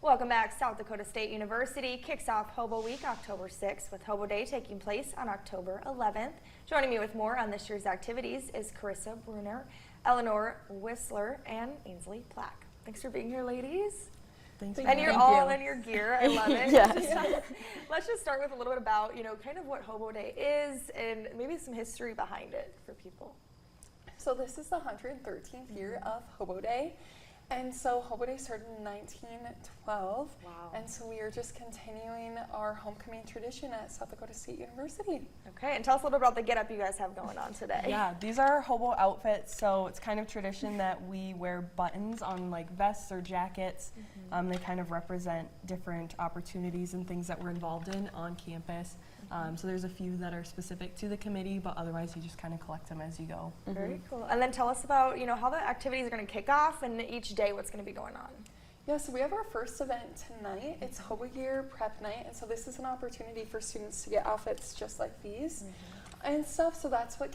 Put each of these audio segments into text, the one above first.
Welcome back. South Dakota State University kicks off Hobo Week October 6th with Hobo Day taking place on October 11th. Joining me with more on this year's activities is Carissa Bruner, Eleanor Whistler, and Ainsley Plack. Thanks for being here, ladies. Thanks. And you're all in your gear. I love it. Yes. Let's just start with a little bit about, kind of what Hobo Day is and maybe some history behind it for people. So this is the 113th year of Hobo Day. And so Hobo Day started in 1912. Wow. And so we are just continuing our homecoming tradition at South Dakota State University. Okay, and tell us a little bit about the get-up you guys have going on today. Yeah, these are our hobo outfits, so it's kind of tradition that we wear buttons on like vests or jackets. They kind of represent different opportunities and things that we're involved in on campus. So there's a few that are specific to the committee, but otherwise you just kind of collect them as you go. Very cool. And then tell us about, how the activities are going to kick off and each day what's going to be going on. Yeah, so we have our first event tonight. It's Hobo Year Prep Night, and so this is an opportunity for students to get outfits just like these and stuff. So that's what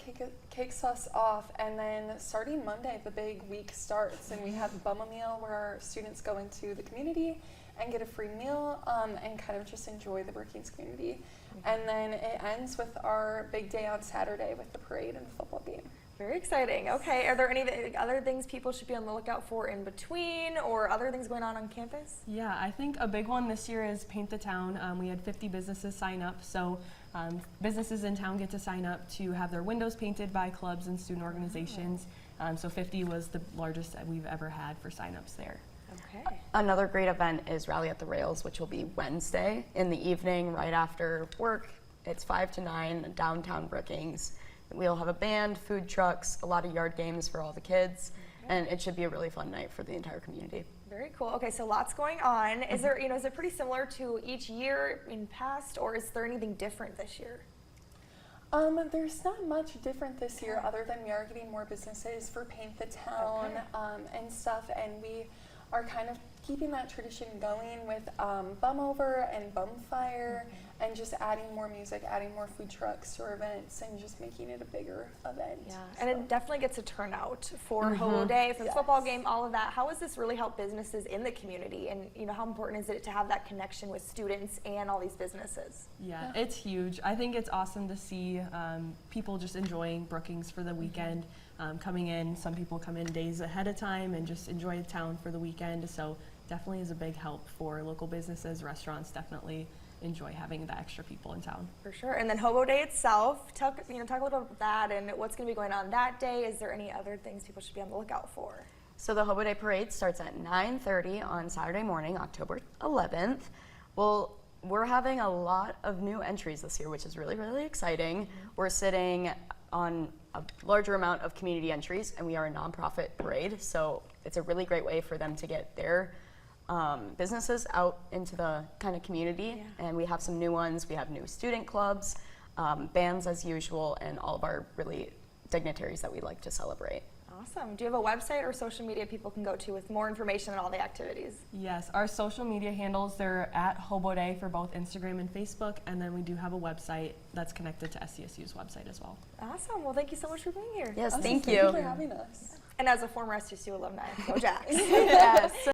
kicks us off. And then starting Monday, the big week starts, and we have Bumma Meal where our students go into the community and get a free meal and kind of just enjoy the Brookings community. And then it ends with our big day on Saturday with the parade and the football game. Very exciting. Okay, are there any other things people should be on the lookout for in between or other things going on campus? Yeah, I think a big one this year is Paint the Town. We had 50 businesses sign up, so businesses in town get to sign up to have their windows painted by clubs and student organizations. So 50 was the largest that we've ever had for signups there. Okay. Another great event is Rally at the Rails, which will be Wednesday in the evening right after work. It's 5 to 9, downtown Brookings. We'll have a band, food trucks, a lot of yard games for all the kids, and it should be a really fun night for the entire community. Very cool. Okay, so lots going on. Is there, is it pretty similar to each year in past, or is there anything different this year? There's not much different this year other than we are getting more businesses for Paint the Town and stuff, and we are kind of keeping that tradition going with Bum Over and Bum Fire and just adding more music, adding more food trucks to our events and just making it a bigger event. Yeah, and it definitely gets a turnout for Hobo Day, for the football game, all of that. How has this really helped businesses in the community, and how important is it to have that connection with students and all these businesses? Yeah, it's huge. I think it's awesome to see people just enjoying Brookings for the weekend, coming in. Some people come in days ahead of time and just enjoy the town for the weekend, so definitely is a big help for local businesses. Restaurants definitely enjoy having the extra people in town. For sure. And then Hobo Day itself, talk a little about that and what's going to be going on that day. Is there any other things people should be on the lookout for? So the Hobo Day Parade starts at 9:30 on Saturday morning, October 11th. Well, we're having a lot of new entries this year, which is really, really exciting. We're sitting on a larger amount of community entries, and we are a nonprofit parade, so it's a really great way for them to get their businesses out into the kind of community. And we have some new ones. We have new student clubs, bands as usual, and all of our really dignitaries that we like to celebrate. Awesome. Do you have a website or social media people can go to with more information on all the activities? Yes, our social media handles, they're at Hobo Day for both Instagram and Facebook, and then we do have a website that's connected to SDSU's website as well. Awesome. Well, thank you so much for being here. Yes, Awesome. thank you. Thank you for having us. And as a former SDSU alumni, go Jacks. Yes.